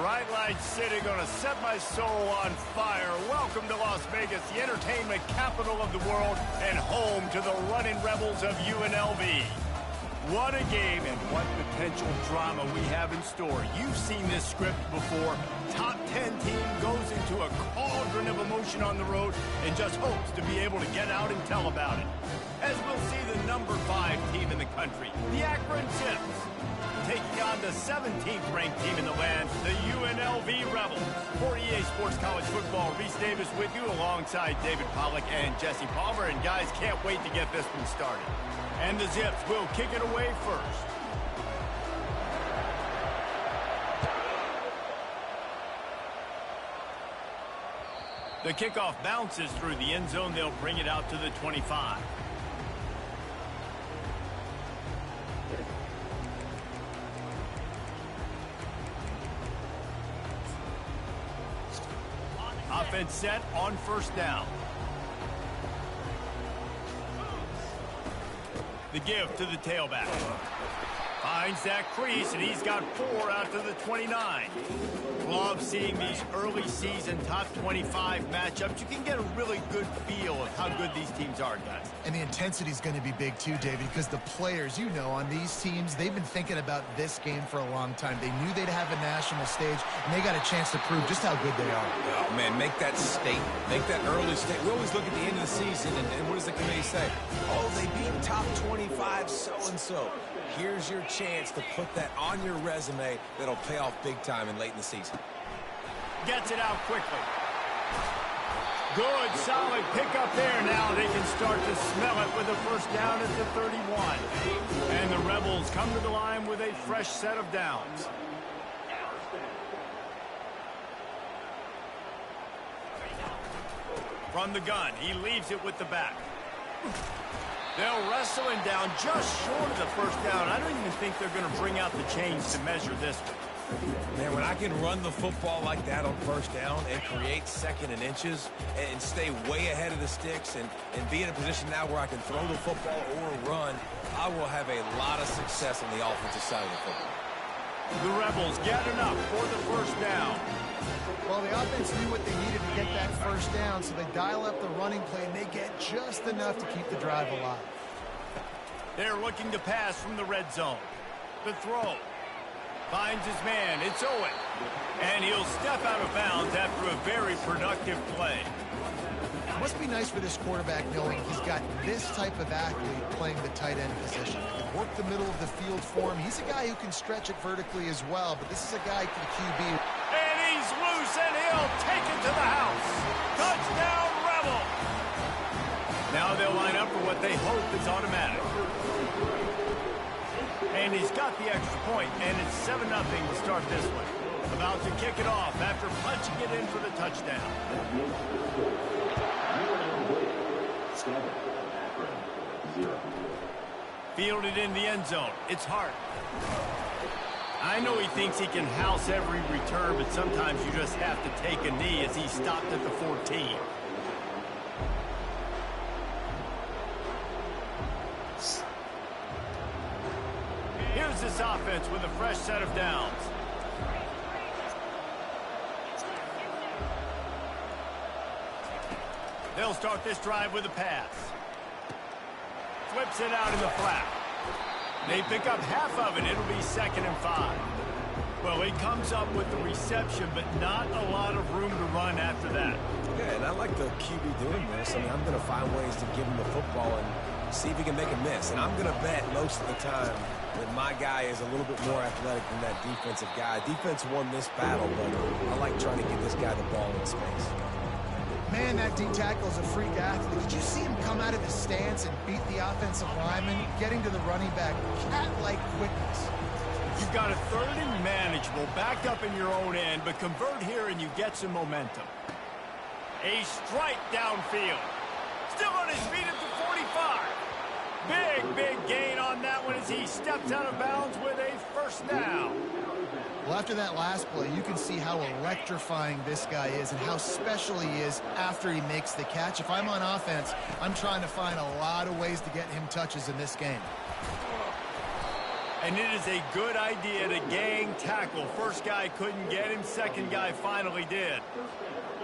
Bright Light City gonna set my soul on fire. Welcome to Las Vegas, the entertainment capital of the world and home to the running rebels of UNLV. What a game and what potential drama we have in store. You've seen this script before. Top 10 team goes into a cauldron of emotion on the road and just hopes to be able to get out and tell about it. As we'll see the number 5 team in the country, the Akron Zips, taking on the 17th ranked team in the land, the UNLV Rebels. For EA Sports College Football, Reese Davis with you alongside David Pollack and Jesse Palmer. And guys, can't wait to get this one started. And the Zips will kick it away first. The kickoff bounces through the end zone. They'll bring it out to the 25. Offense set on first down. The give to the tailback. Finds that crease, and he's got 4 out to the 29. Love seeing these early season top 25 matchups. You can get a really good feel of how good these teams are, guys. And the intensity is going to be big too, David, because the players, you know, on these teams, they've been thinking about this game for a long time. They knew they'd have a national stage, and they got a chance to prove just how good they are. Oh, man, make that statement. Make that early statement. We always look at the end of the season, and what does the committee say? Oh, they beat top 25 so-and-so. Here's your chance to put that on your resume that'll pay off big time and late in the season. Gets it out quickly. Good, solid pickup there. Now they can start to smell it with a first down at the 31. And the Rebels come to the line with a fresh set of downs. From the gun, he leaves it with the back. They'll wrestle him down just short of the first down. I don't even think they're going to bring out the chains to measure this one. Man, when I can run the football like that on first down and create second and inches and stay way ahead of the sticks and be in a position now where I can throw the football or run, I will have a lot of success on the offensive side of the football. The Rebels get enough for the first down. Well, the offense knew what they needed to get that first down, so they dial up the running play, and they get just enough to keep the drive alive. They're looking to pass from the red zone. The throw. Finds his man. It's Owen. And he'll step out of bounds after a very productive play. It must be nice for this quarterback knowing he's got this type of athlete playing the tight end position. He can work the middle of the field for him. He's a guy who can stretch it vertically as well, but this is a guy for the QB. And he's loose, and he'll take it to the house. Touchdown, Rebel! Now they'll line up for what they hope is automatic. And he's got the extra point, and it's 7-0 to start this one. About to kick it off after punching it in for the touchdown. Fielded in the end zone. It's Hart. I know he thinks he can house every return, but sometimes you just have to take a knee as he stopped at the 14. Here's this offense with a fresh set of downs. They'll start this drive with a pass. Flips it out in the flat. They pick up half of it. It'll be 2nd and 5. Well, he comes up with the reception, but not a lot of room to run after that. Yeah, and I like the QB doing this. I mean, I'm going to find ways to give him the football and see if he can make a miss. And I'm going to bet most of the time that my guy is a little bit more athletic than that defensive guy. Defense won this battle, but I like trying to get this guy the ball in space. Man, that D tackle is a freak athlete. Did you see him come out of his stance and beat the offensive lineman, getting to the running back? Cat-like quickness. You've got a 3rd and manageable, backed up in your own end, but convert here and you get some momentum. A strike downfield. Still on his feet at the 45. Big gain on that one as he steps out of bounds with a first down. Well, after that last play, you can see how electrifying this guy is and how special he is after he makes the catch. If I'm on offense, I'm trying to find a lot of ways to get him touches in this game. And it is a good idea to gang tackle. First guy couldn't get him, second guy finally did.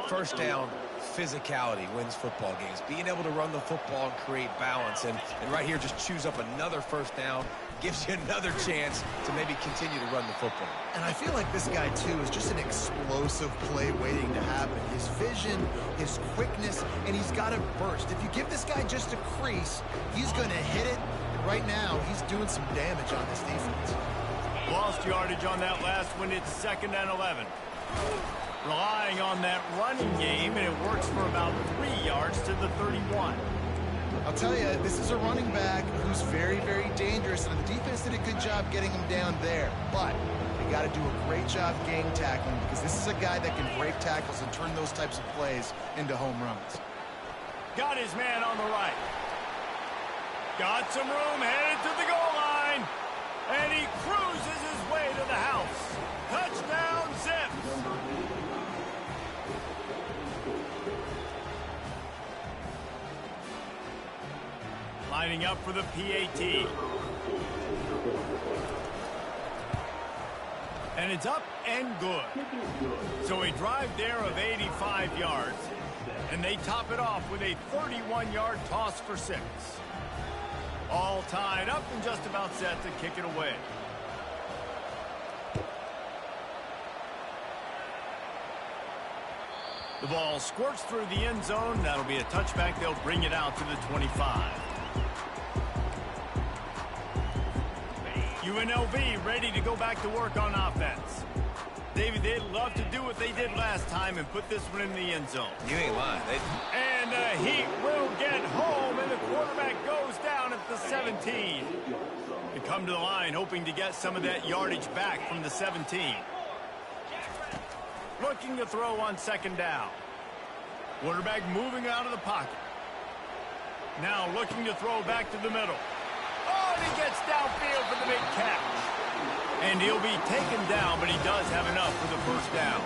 First down, physicality wins football games. Being able to run the football and create balance. And right here, just choose up another first down, gives you another chance to maybe continue to run the football. And I feel like this guy, too, is just an explosive play waiting to happen. His vision, his quickness, and he's got a burst. If you give this guy just a crease, he's going to hit it. And right now, he's doing some damage on this defense. Lost yardage on that last one. It's 2nd and 11. Relying on that running game, and it works for about 3 yards to the 31. I'll tell you, this is a running back who's very, very dangerous, and the defense did a good job getting him down there. But they got to do a great job gang tackling, because this is a guy that can break tackles and turn those types of plays into home runs. Got his man on the right. Got some room, headed to the goal line. And he cruises his way to the house. Touchdown, Zips. Lining up for the PAT. And it's up and good. So a drive there of 85 yards. And they top it off with a 31-yard toss for 6. All tied up and just about set to kick it away. The ball squirts through the end zone. That'll be a touchback. They'll bring it out to the 25. UNLV ready to go back to work on offense. David, they'd love to do what they did last time and put this one in the end zone. You ain't lying. And the Heat will get home, and the quarterback goes down at the 17. They come to the line hoping to get some of that yardage back from the 17. Looking to throw on 2nd down. Quarterback moving out of the pocket. Now looking to throw back to the middle. Oh, and he gets downfield for the big catch. And he'll be taken down, but he does have enough for the first down.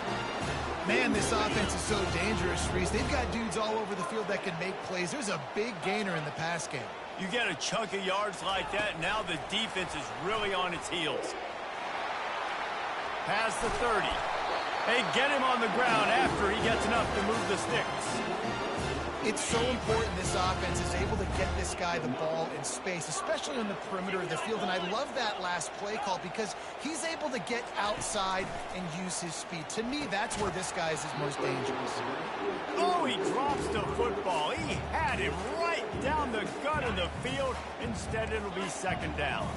Man, this offense is so dangerous, Reese. They've got dudes all over the field that can make plays. There's a big gainer in the pass game. You get a chunk of yards like that, now the defense is really on its heels. Past the 30. They get him on the ground after he gets enough to move the sticks. It's so important this offense is able to get this guy the ball in space, especially on the perimeter of the field. And I love that last play call because he's able to get outside and use his speed. To me, that's where this guy is his most dangerous. Oh, he drops the football. He had him right down the gut of the field. Instead, it'll be 2nd down.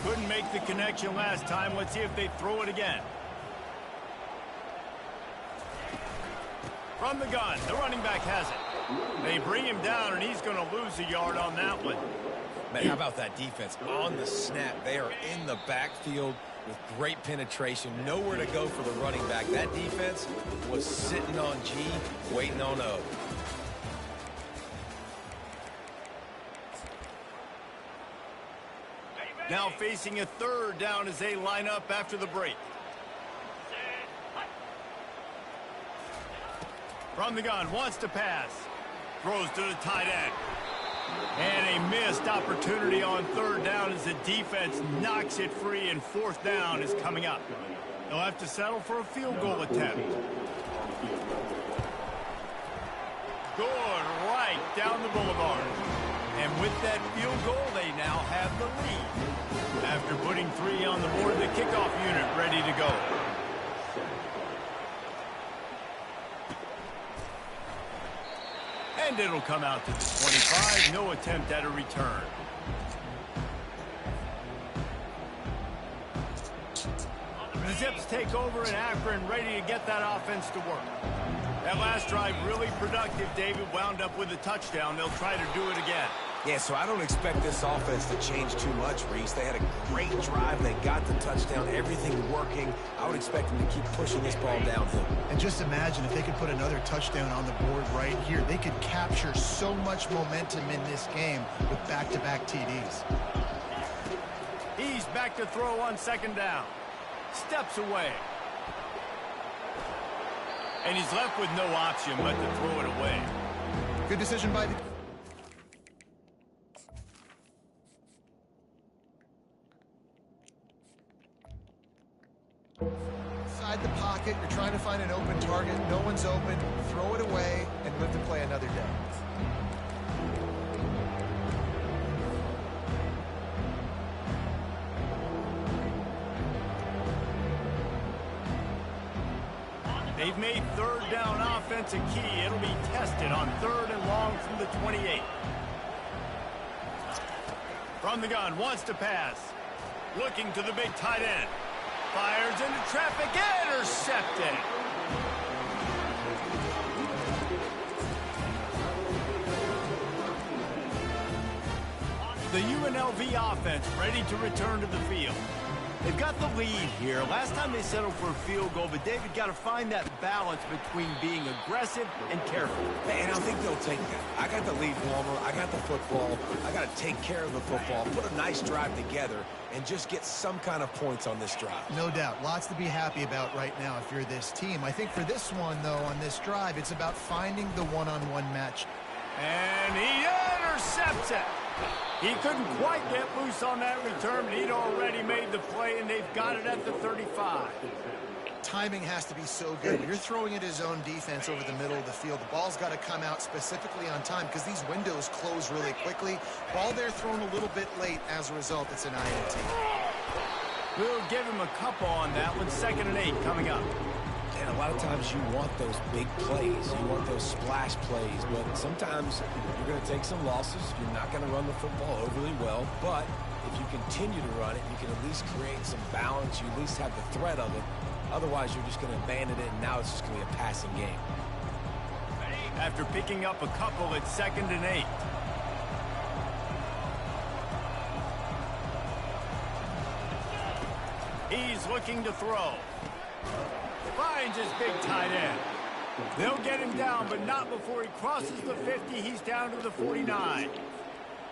Couldn't make the connection last time. Let's see if they throw it again. From the gun, the running back has it. They bring him down, and he's going to lose a yard on that one. Man, how about that defense? On the snap, they are in the backfield with great penetration. Nowhere to go for the running back. That defense was sitting on G, waiting on O. Now facing a 3rd down as they line up after the break. From the gun, wants to pass. Throws to the tight end. And a missed opportunity on 3rd down as the defense knocks it free, and 4th down is coming up. They'll have to settle for a field goal attempt. Good right down the boulevard. And with that field goal, they now have the lead. After putting 3 on the board, the kickoff unit ready to go. And it'll come out to the 25. No attempt at a return. The Zips take over in Akron, ready to get that offense to work. That last drive really productive. David wound up with a touchdown. They'll try to do it again. Yeah, so I don't expect this offense to change too much, Reese. They had a great drive. They got the touchdown, everything working. I would expect them to keep pushing this ball downhill. And just imagine if they could put another touchdown on the board right here. They could capture so much momentum in this game with back-to-back TDs. He's back to throw on 2nd down. Steps away. And he's left with no option but to throw it away. Good decision by the... Inside the pocket, you're trying to find an open target. No one's open. Throw it away and live to play another day. They've made third down offense a key. It'll be tested on 3rd and long from the 28. From the gun, wants to pass. Looking to the big tight end. Fires into traffic, intercepted. The UNLV offense ready to return to the field. They've got the lead here. Last time they settled for a field goal, but David got to find that balance between being aggressive and careful. And I think they'll take that. I got the lead, Palmer. I got the football. I got to take care of the football, put a nice drive together, and just get some kind of points on this drive. No doubt. Lots to be happy about right now if you're this team. I think for this one, though, on this drive, it's about finding the one-on-one match. And he intercepts it. He couldn't quite get loose on that return, but he'd already made the play, and they've got it at the 35. Timing has to be so good. You're throwing at his own defense over the middle of the field. The ball's got to come out specifically on time because these windows close really quickly. Ball there thrown a little bit late. As a result, it's an INT. We'll give him a couple on that one. 2nd and 8 coming up. And a lot of times you want those big plays. You want those splash plays. But sometimes you're going to take some losses. You're not going to run the football overly well. But if you continue to run it, you can at least create some balance. You at least have the threat of it. Otherwise, you're just going to abandon it, and now it's just going to be a passing game. After picking up a couple, it's 2nd and 8. He's looking to throw. Finds his big tight end. They'll get him down, but not before he crosses the 50. He's down to the 49.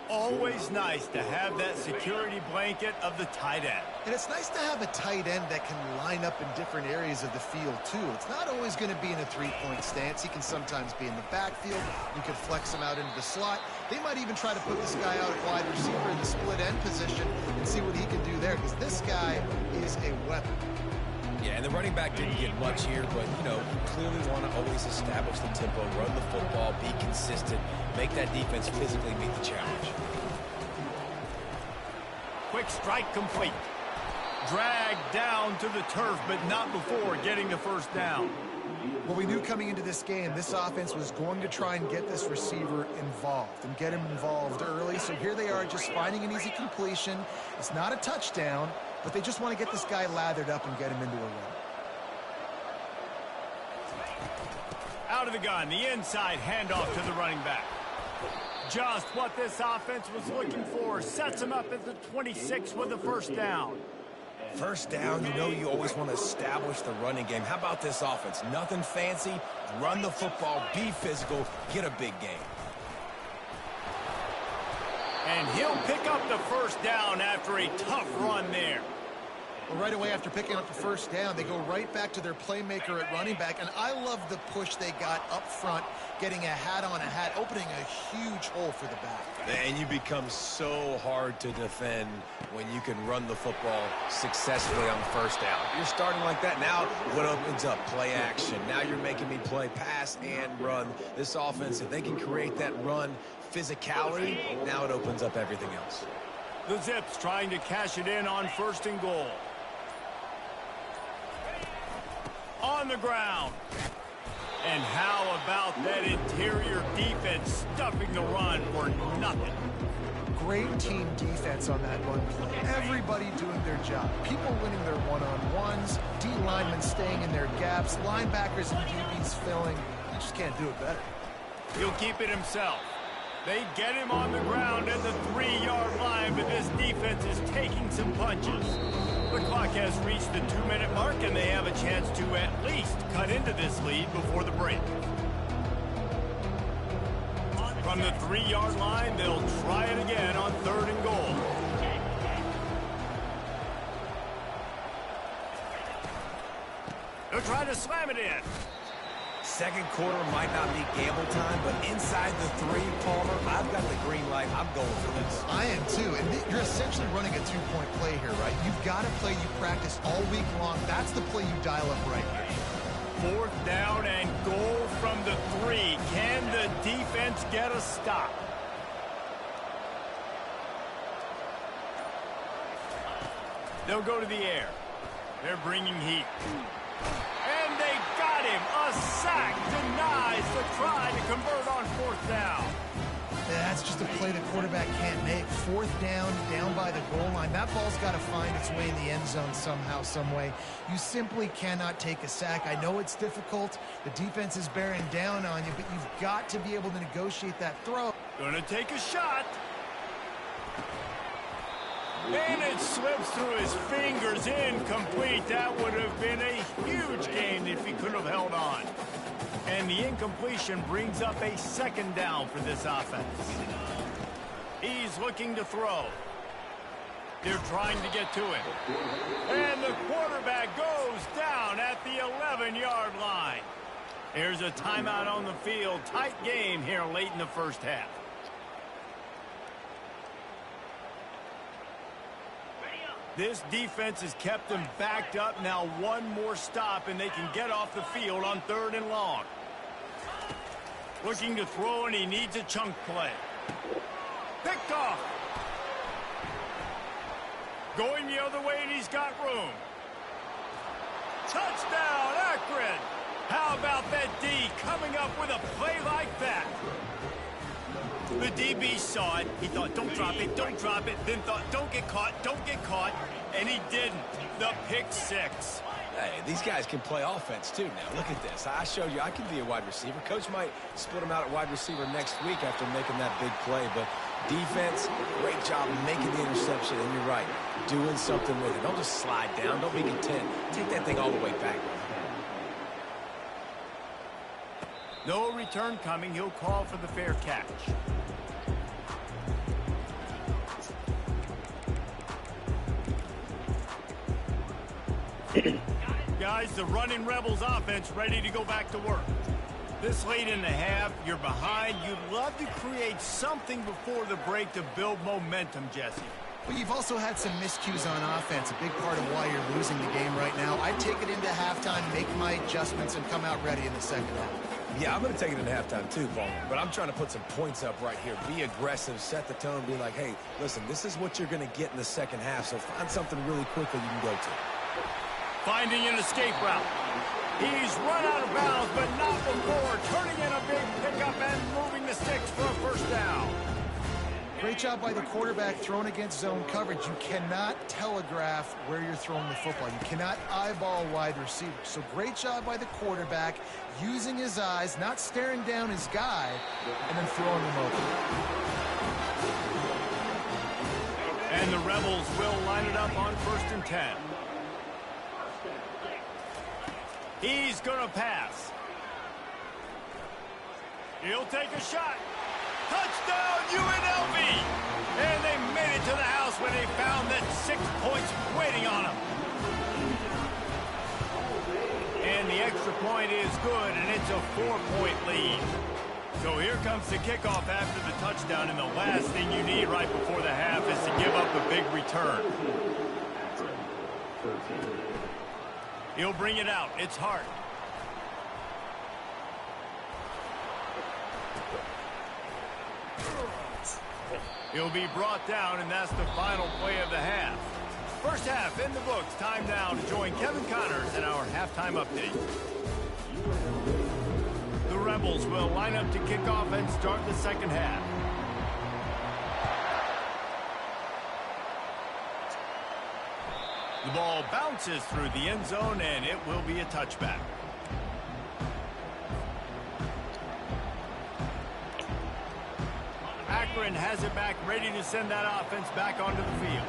Always nice to have that security blanket of the tight end. And it's nice to have a tight end that can line up in different areas of the field, too. It's not always going to be in a three-point stance. He can sometimes be in the backfield. You can flex him out into the slot. They might even try to put this guy out at wide receiver in the split end position and see what he can do there, because this guy is a weapon. Yeah, and the running back didn't get much here, but, you know, you clearly want to always establish the tempo, run the football, be consistent, make that defense physically meet the challenge. Quick strike complete. Dragged down to the turf, but not before getting the first down. Well, we knew coming into this game, this offense was going to try and get this receiver involved and get him involved early. So here they are just finding an easy completion. It's not a touchdown, but they just want to get this guy lathered up and get him into a run. Out of the gun, the inside handoff to the running back. Just what this offense was looking for. Sets him up at the 26 with the first down. First down, you know you always want to establish the running game. How about this offense? Nothing fancy. Run the football, be physical, get a big game. And he'll pick up the first down after a tough run there. Well, right away after picking up the first down, they go right back to their playmaker at running back. And I love the push they got up front, getting a hat on a hat, opening a huge hole for the back. And you become so hard to defend when you can run the football successfully on first down. You're starting like that. Now what opens up? Play action. Now you're making me play pass and run. This offense, if they can create that run physicality, now it opens up everything else. The Zips trying to cash it in on 1st and goal. On the ground. And how about that interior defense stuffing the run for nothing? Great team defense on that run play. Everybody doing their job. People winning their one-on-ones, D linemen staying in their gaps, linebackers and DBs filling. You just can't do it better. He'll keep it himself. They get him on the ground at the 3-yard line, but this defense is taking some punches. The clock has reached the 2-minute mark, and they have a chance to at least cut into this lead before the break. From the 3-yard line, they'll try it again on 3rd and goal. They'll try to slam it in. Second quarter might not be gamble time, but inside the 3, Palmer, I've got the green light. I'm going for this. I am too, and you're essentially running a two-point play here, right? You've got a play you practice all week long. That's the play you dial up right here. 4th down and goal from the 3. Can the defense get a stop? They'll go to the air. They're bringing heat. And they got him. A sack denies the try to convert on 4th down. That's just a play the quarterback can't make. 4th down, down by the goal line. That ball's got to find its way in the end zone somehow, some way. You simply cannot take a sack. I know it's difficult. The defense is bearing down on you, but you've got to be able to negotiate that throw. Gonna take a shot. And it slips through his fingers, incomplete. That would have been a huge gain if he could have held on. And the incompletion brings up a 2nd down for this offense. He's looking to throw. They're trying to get to him. And the quarterback goes down at the 11-yard line. There's a timeout on the field. Tight game here late in the first half. This defense has kept them backed up. Now one more stop, and they can get off the field on 3rd and long. Looking to throw, and he needs a chunk play. Picked off. Going the other way, and he's got room. Touchdown, Akron. How about that D coming up with a play like that? The DB saw it. He thought, don't drop it, don't drop it. Then thought, don't get caught, don't get caught. And he didn't. The pick 6. Hey, these guys can play offense, too, now. Look at this. I showed you I can be a wide receiver. Coach might split him out at wide receiver next week after making that big play. But defense, great job making the interception. And you're right, doing something with it. Don't just slide down. Don't be content. Take that thing all the way back. No return coming. He'll call for the fair catch. Guys, the running Rebels offense ready to go back to work. This late in the half, you're behind. You'd love to create something before the break to build momentum, Jesse. But you've also had some miscues on offense, a big part of why you're losing the game right now. I'd take it into halftime, make my adjustments, and come out ready in the second half. Yeah, I'm going to take it into halftime too, Paul. But I'm trying to put some points up right here. Be aggressive, set the tone, be like, hey, listen, this is what you're going to get in the second half, so find something really quickly you can go to. Finding an escape route. He's run out of bounds, but not before turning in a big pickup and moving the sticks for a 1st down. Great job by the quarterback throwing against zone coverage. You cannot telegraph where you're throwing the football. You cannot eyeball wide receivers. So great job by the quarterback using his eyes, not staring down his guy, and then throwing him open. And the Rebels will line it up on 1st and 10. He's going to pass. He'll take a shot. Touchdown, UNLV! And they made it to the house when they found that 6 points waiting on them. And the extra point is good, and it's a 4-point lead. So here comes the kickoff after the touchdown, and the last thing you need right before the half is to give up a big return. He'll bring it out. It's Hart. He'll be brought down, and that's the final play of the half. First half in the books. Time now to join Kevin Connors in our halftime update. The Rebels will line up to kick off and start the second half. The ball bounces through the end zone, and it will be a touchback. Akron has it back, ready to send that offense back onto the field.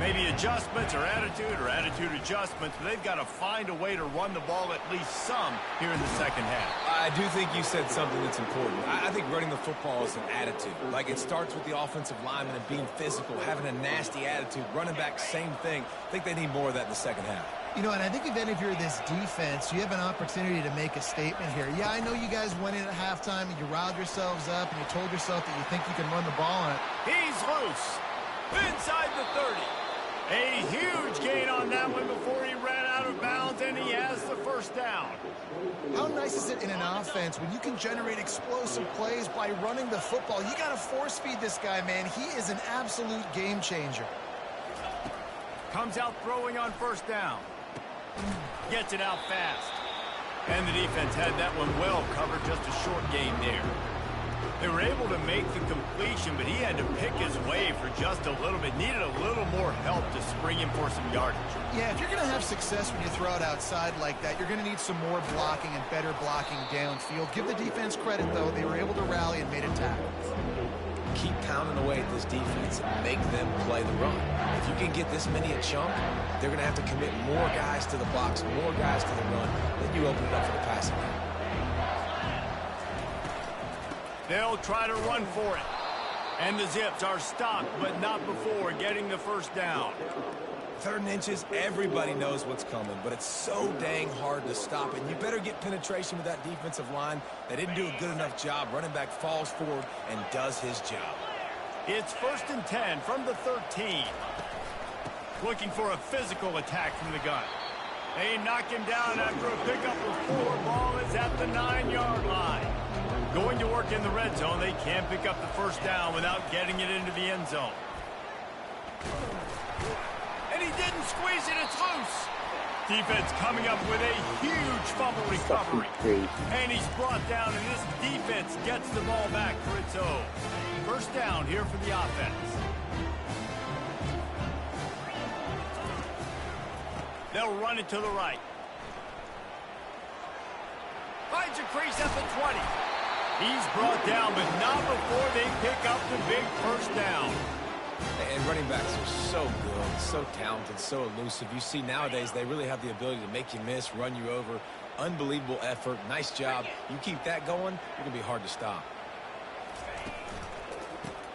Maybe adjustments or attitude adjustments, but they've got to find a way to run the ball at least some here in the second half. I do think you said something that's important. I think running the football is an attitude. Like, it starts with the offensive lineman and being physical, having a nasty attitude. Running back, same thing. I think they need more of that in the second half. You know, and I think if any of you are this defense, you have an opportunity to make a statement here. Yeah, I know you guys went in at halftime and you riled yourselves up and you told yourself that you think you can run the ball on it. He's loose. Inside the 30. A huge gain on that one before he ran out of bounds, and he has the first down. How nice is it in an offense when you can generate explosive plays by running the football? You got to force feed this guy, man. He is an absolute game changer. Comes out throwing on first down. Gets it out fast. And the defense had that one well covered, just a short gain there. They were able to make the completion, but he had to pick his way for just a little bit. Needed a little more help to spring him for some yardage. Yeah, if you're going to have success when you throw it outside like that, you're going to need some more blocking and better blocking downfield. Give the defense credit, though. They were able to rally and made a tackle. Keep pounding away at this defense and make them play the run. If you can get this many a chunk, they're going to have to commit more guys to the box, more guys to the run. Then you open it up for the passing game. They'll try to run for it. And the Zips are stopped, but not before getting the first down. 3rd and inches, everybody knows what's coming, but it's so dang hard to stop it. You better get penetration with that defensive line. They didn't do a good enough job. Running back falls forward and does his job. It's 1st and 10 from the 13. Looking for a physical attack from the gun. They knock him down after a pickup of 4. Ball is at the 9-yard line. Going to work in the red zone. They can't pick up the first down without getting it into the end zone. And he didn't squeeze it. It's loose. Defense coming up with a huge fumble recovery. And he's brought down, and this defense gets the ball back for its own. First down here for the offense. They'll run it to the right. Finds a crease at the 20. He's brought down, but not before they pick up the big first down. And running backs are so good, so talented, so elusive. You see nowadays they really have the ability to make you miss, run you over. Unbelievable effort. Nice job. You keep that going, you're going to be hard to stop.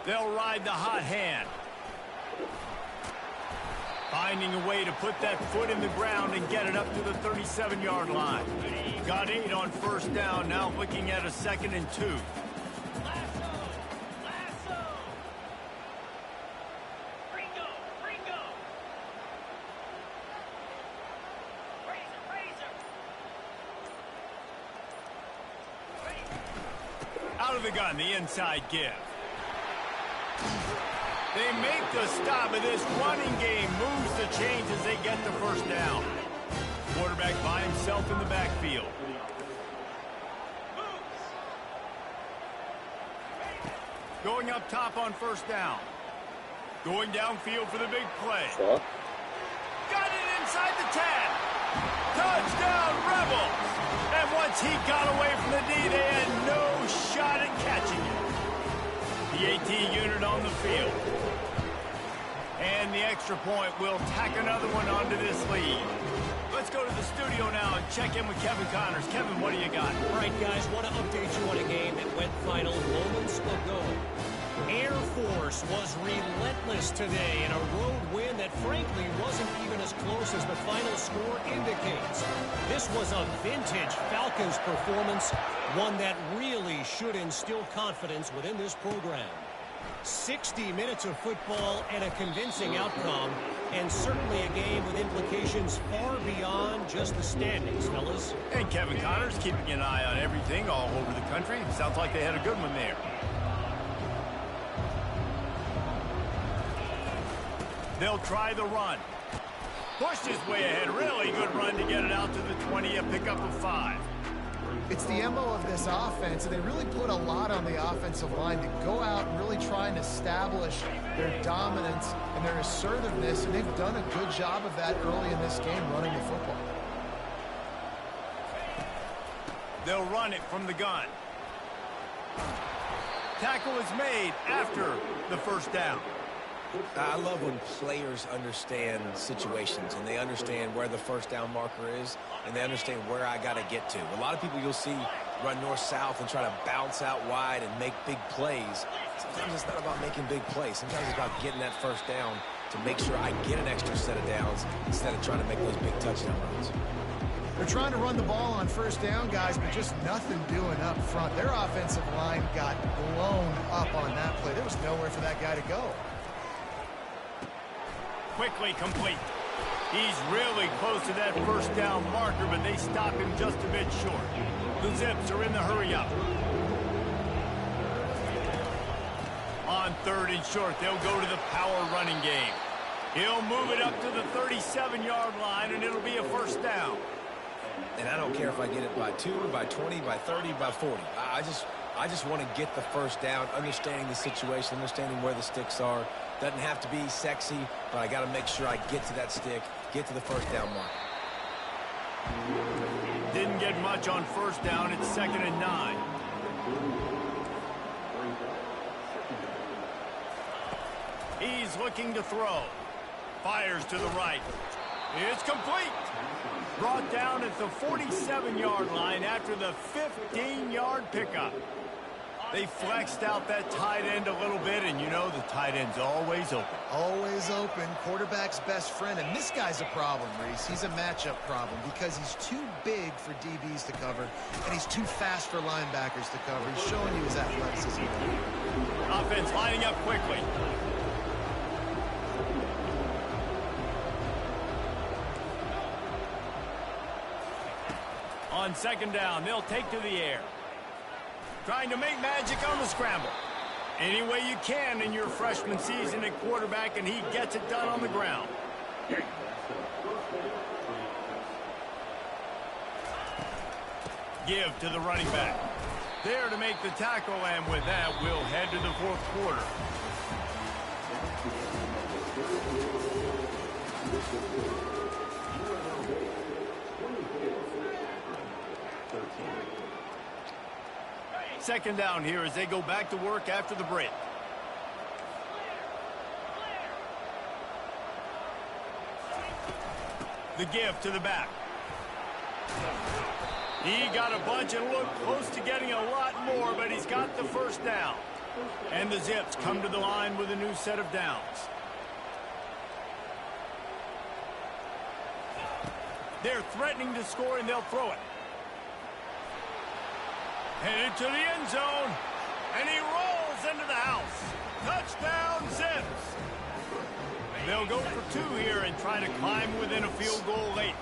They'll ride the hot hand. Finding a way to put that foot in the ground and get it up to the 37-yard line. Got 8 on first down, now looking at a 2nd and 2. Out of the gun, the inside give. They make the stop, and this running game moves the chains as they get the first down. Quarterback by himself in the backfield. Going up top on first down. Going downfield for the big play. Got it inside the 10. Touchdown, Rebels! And once he got away from the D, they had no shot at catching it. The AT unit on the field. And the extra point will tack another one onto this lead. Let's go to the studio now and check in with Kevin Connors. Kevin, what do you got? All right, guys, want to update you on a game that went final moments ago. Air Force was relentless today in a road win that frankly wasn't even as close as the final score indicates. This was a vintage Falcons performance, one that really should instill confidence within this program. 60 minutes of football and a convincing outcome, and certainly a game with implications far beyond just the standings, fellas. And Kevin Connors keeping an eye on everything all over the country. Sounds like they had a good one there. They'll try the run. Pushed his way ahead. Really good run to get it out to the 20, a pickup of 5. It's the MO of this offense, and they really put a lot on the offensive line to go out and really try and establish their dominance and their assertiveness, and they've done a good job of that early in this game running the football. They'll run it from the gun. Tackle is made after the first down. I love when players understand situations and they understand where the first down marker is and they understand where I got to get to. A lot of people you'll see run north-south and try to bounce out wide and make big plays. Sometimes it's not about making big plays. Sometimes it's about getting that first down to make sure I get an extra set of downs instead of trying to make those big touchdown runs. They're trying to run the ball on first down, guys, but just nothing doing up front. Their offensive line got blown up on that play. There was nowhere for that guy to go. Quickly complete. He's really close to that first down marker, but they stop him just a bit short. The Zips are in the hurry up. On 3rd and short, they'll go to the power running game. He'll move it up to the 37-yard line, and it'll be a first down. And I don't care if I get it by 2, by 20, by 30, by 40. I just want to get the first down, understanding the situation, understanding where the sticks are. Doesn't have to be sexy, but I got to make sure I get to that stick, get to the first down mark. Didn't get much on first down. It's 2nd and 9. He's looking to throw. Fires to the right. It's complete. Brought down at the 47-yard line after the 15-yard pickup. They flexed out that tight end a little bit, and you know the tight end's always open. Always open. Quarterback's best friend. And this guy's a problem, Reese. He's a matchup problem because he's too big for DBs to cover, and he's too fast for linebackers to cover. He's showing you his athleticism. Offense lining up quickly. On 2nd down, they'll take to the air. Trying to make magic on the scramble. Any way you can in your freshman season at quarterback, and he gets it done on the ground. Give to the running back. There to make the tackle, and with that, we'll head to the 4th quarter. Second down here as they go back to work after the break. The give to the back. He got a bunch and looked close to getting a lot more, but he's got the first down. And the Zips come to the line with a new set of downs. They're threatening to score, and they'll throw it. Headed to the end zone, and he rolls into the house. Touchdown, Zips. They'll go for 2 here and try to climb within a field goal late.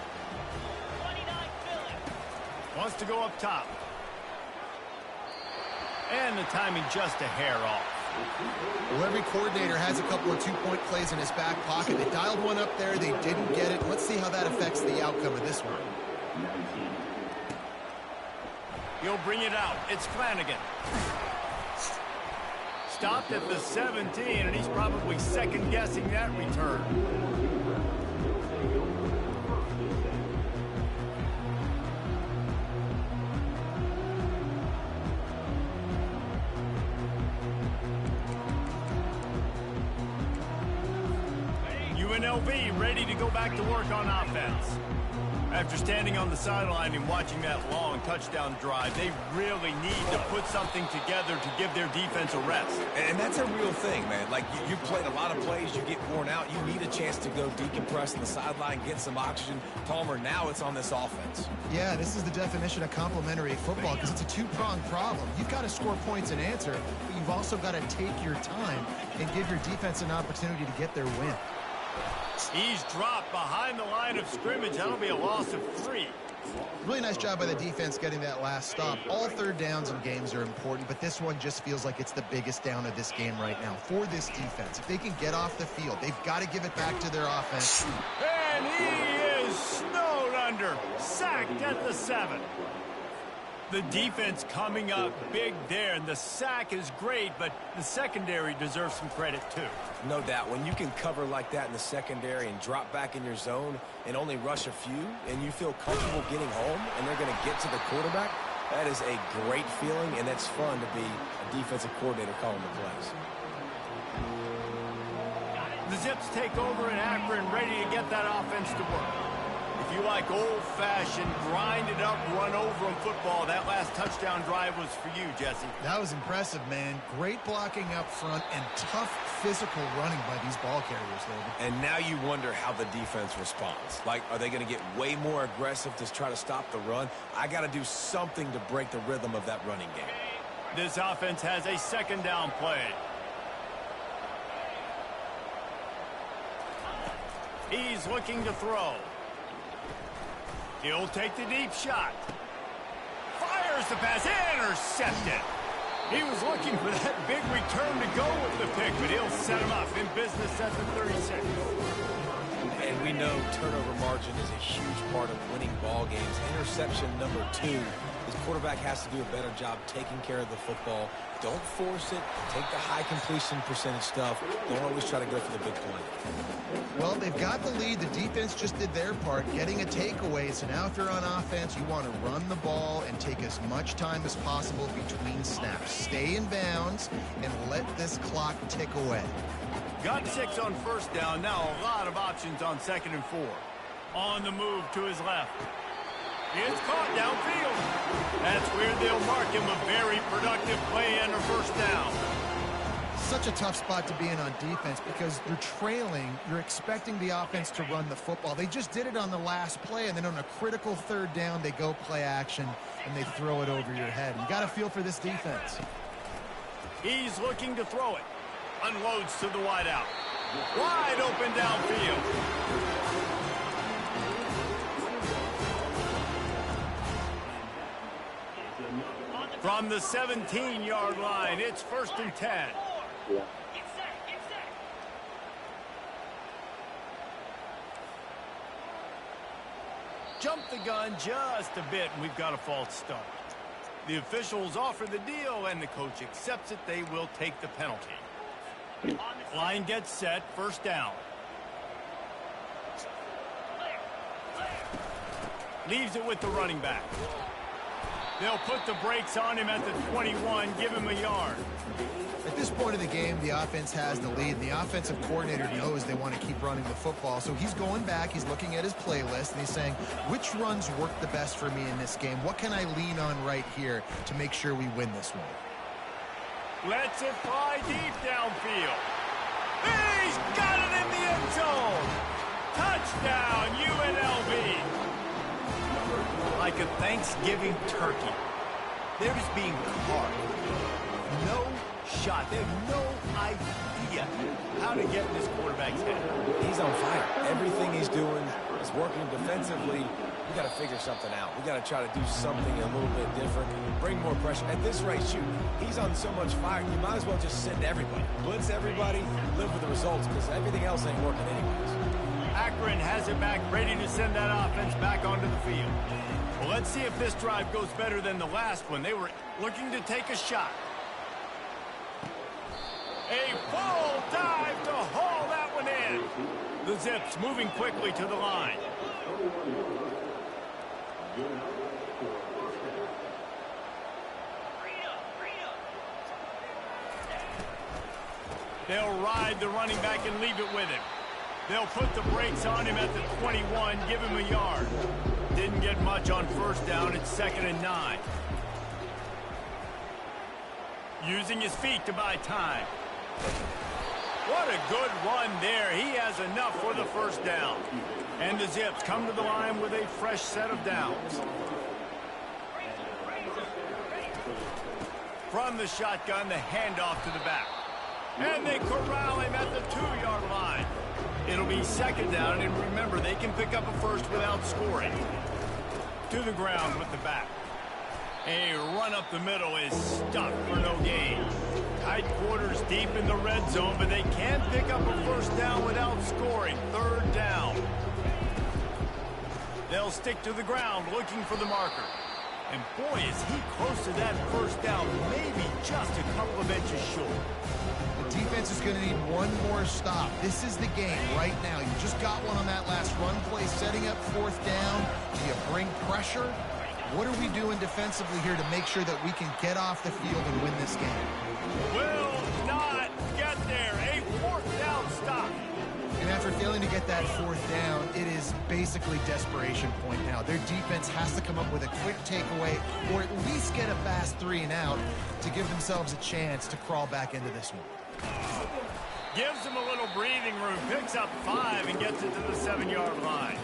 Wants to go up top. And the timing just a hair off. Well, every coordinator has a couple of 2-point plays in his back pocket. They dialed one up there. They didn't get it. Let's see how that affects the outcome of this one. He'll bring it out. It's Flanagan. Stopped at the 17, and he's probably second-guessing that return. UNLV ready to go back to work on offense. After standing on the sideline and watching that long touchdown drive, they really need to put something together to give their defense a rest. And that's a real thing, man. Like, you played a lot of plays, you get worn out, you need a chance to go decompress on the sideline, get some oxygen. Palmer, now it's on this offense. Yeah, this is the definition of complementary football because it's a two-pronged problem. You've got to score points and answer, but you've also got to take your time and give your defense an opportunity to get their win. He's dropped behind the line of scrimmage. That'll be a loss of 3. Really nice job by the defense getting that last stop. All third downs in games are important, but this one just feels like it's the biggest down of this game right now for this defense. If they can get off the field, they've got to give it back to their offense. And he is snowed under. Sacked at the 7. The defense coming up big there, and the sack is great, but the secondary deserves some credit too. No doubt. When you can cover like that in the secondary and drop back in your zone and only rush a few, and you feel comfortable getting home, and they're going to get to the quarterback, that is a great feeling, and it's fun to be a defensive coordinator calling the plays. The Zips take over in Akron, ready to get that offense to work. If you like like old-fashioned, grind-it-up, run-over-'em football. That last touchdown drive was for you, Jesse. That was impressive, man. Great blocking up front and tough physical running by these ball carriers, Logan. And now you wonder how the defense responds. Like, are they going to get way more aggressive to try to stop the run? I got to do something to break the rhythm of that running game. This offense has a second down play. He's looking to throw. He'll take the deep shot. Fires the pass. Intercepted. He was looking for that big return to go with the pick, but he'll set him up in business at the 36. And we know turnover margin is a huge part of winning ball games. Interception number 2. His quarterback has to do a better job taking care of the football. Don't force it. Take the high completion percentage stuff. Don't always try to go for the big play. Well, they've got the lead. The defense just did their part, getting a takeaway. So now if they're on offense, you want to run the ball and take as much time as possible between snaps. Stay in bounds and let this clock tick away. Got 6 on first down. Now a lot of options on 2nd and 4. On the move to his left. It's caught downfield. That's where they'll mark him a very productive play and a first down. Such a tough spot to be in on defense because you're trailing. You're expecting the offense to run the football. They just did it on the last play, and then on a critical 3rd down, they go play action, and they throw it over your head. You got to feel for this defense. He's looking to throw it. Unloads to the wideout. Wide open downfield. From the 17-yard line, it's 1st and 10. Jump the gun just a bit, and we've got a false start. The officials offer the deal, and the coach accepts it. They will take the penalty. Line gets set, 1st down. Leaves it with the running back. They'll put the brakes on him at the 21, give him a yard. At this point of the game, the offense has the lead, and the offensive coordinator knows they want to keep running the football. So he's going back, he's looking at his playlist, and he's saying, which runs work the best for me in this game? What can I lean on right here to make sure we win this one? Lets it fly deep downfield. He's got it in the end zone. Touchdown, UNLV. Like a Thanksgiving turkey. They're just being carved. No shot. They have no idea how to get in this quarterback's head. He's on fire. Everything he's doing is working defensively. We got to figure something out. We got to try to do something a little bit different. Bring more pressure. At this rate, shoot, he's on so much fire, you might as well just send everybody. Blitz everybody, live with the results, because everything else ain't working anyways. Akron has it back, ready to send that offense back onto the field. Well, let's see if this drive goes better than the last one. They were looking to take a shot. A full dive to haul that one in. The Zips moving quickly to the line. They'll ride the running back and leave it with him. They'll put the brakes on him at the 21, give him a yard. Didn't get much on 1st down. It's 2nd and 9. Using his feet to buy time. What a good run there. He has enough for the 1st down. And the Zips come to the line with a fresh set of downs. From the shotgun, the handoff to the back. And they corral him at the 2-yard line. It'll be 2nd down, and remember, they can pick up a first without scoring. To the ground with the back. A run up the middle is stuffed for no gain. Tight quarters deep in the red zone, but they can't pick up a 1st down without scoring. 3rd down. They'll stick to the ground looking for the marker. And boy, is he close to that 1st down, maybe just a couple of inches short. The defense is going to need one more stop. This is the game right now. You just got one on that last run play, setting up 4th down. Do you bring pressure? What are we doing defensively here to make sure that we can get off the field and win this game? Will not get there. A 4th down stop. You're going to have after failing to get that fourth down, it is basically desperation point now. Their defense has to come up with a quick takeaway or at least get a fast 3 and out to give themselves a chance to crawl back into this one. Gives them a little breathing room, picks up 5 and gets it to the 7-yard line.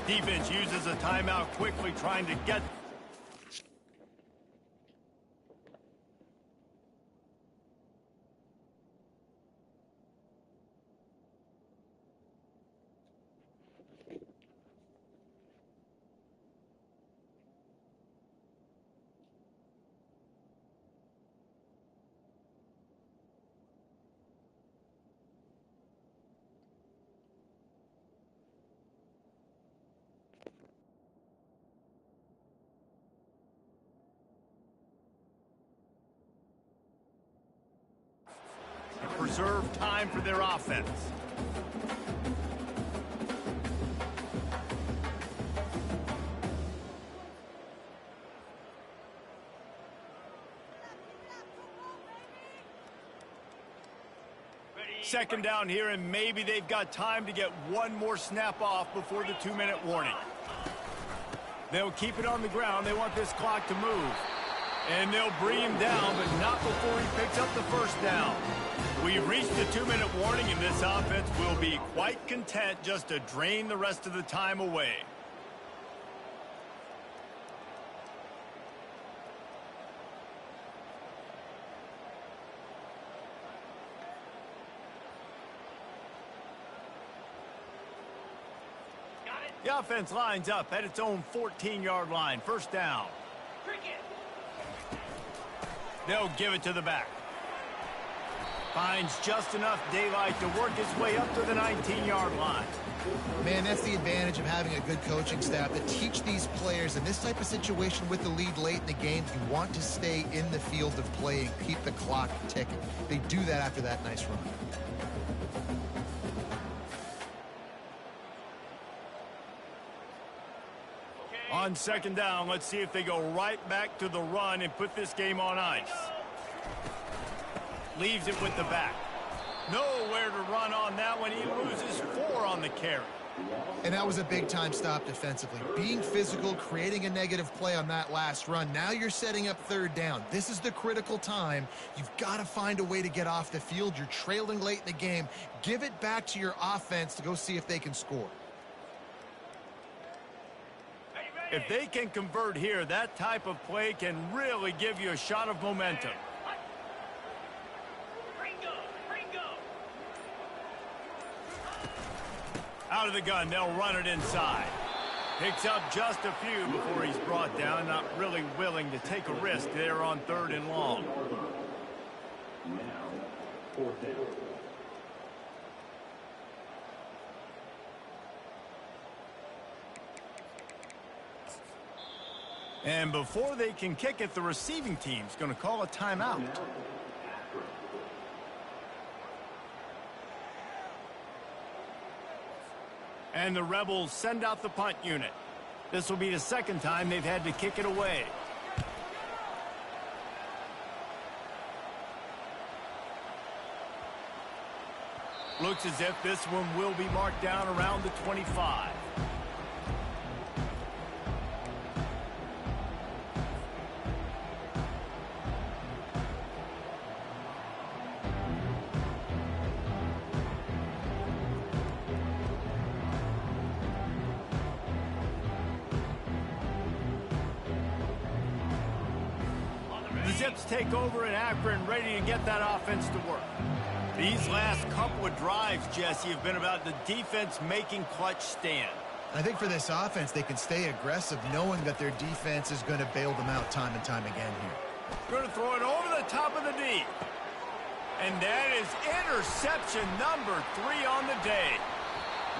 Defense uses a timeout quickly, trying to get... preserve time for their offense. Second down here, and maybe they've got time to get one more snap off before the 2-minute warning. They'll keep it on the ground. They want this clock to move. And they'll bring him down, but not before he picks up the first down. We've reached the 2-minute warning, and this offense will be quite content just to drain the rest of the time away. The offense lines up at its own 14-yard line. First down. They'll give it to the back. Finds just enough daylight to work his way up to the 19-yard line. Man, that's the advantage of having a good coaching staff that teach these players in this type of situation with the lead late in the game. You want to stay in the field of play and keep the clock ticking. They do that after that nice run. On second down, let's see if they go right back to the run and put this game on ice. Leaves it with the back. Nowhere to run on that one. He loses 4 on the carry. And that was a big-time stop defensively. Being physical, creating a negative play on that last run. Now you're setting up third down. This is the critical time. You've got to find a way to get off the field. You're trailing late in the game. Give it back to your offense to go see if they can score. If they can convert here, that type of play can really give you a shot of momentum. Out of the gun, they'll run it inside. Picks up just a few before he's brought down. Not really willing to take a risk there on 3rd and long. Now, 4th down. And before they can kick it, the receiving team's going to call a timeout. And the Rebels send out the punt unit. This will be the second time they've had to kick it away. Looks as if this one will be marked down around the 25. Zips take over in Akron, ready to get that offense to work. These last couple of drives, Jesse, have been about the defense making clutch stand. I think for this offense, they can stay aggressive knowing that their defense is going to bail them out time and time again here. Going to throw it over the top of the D. And that is interception number 3 on the day.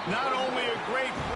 Not only a great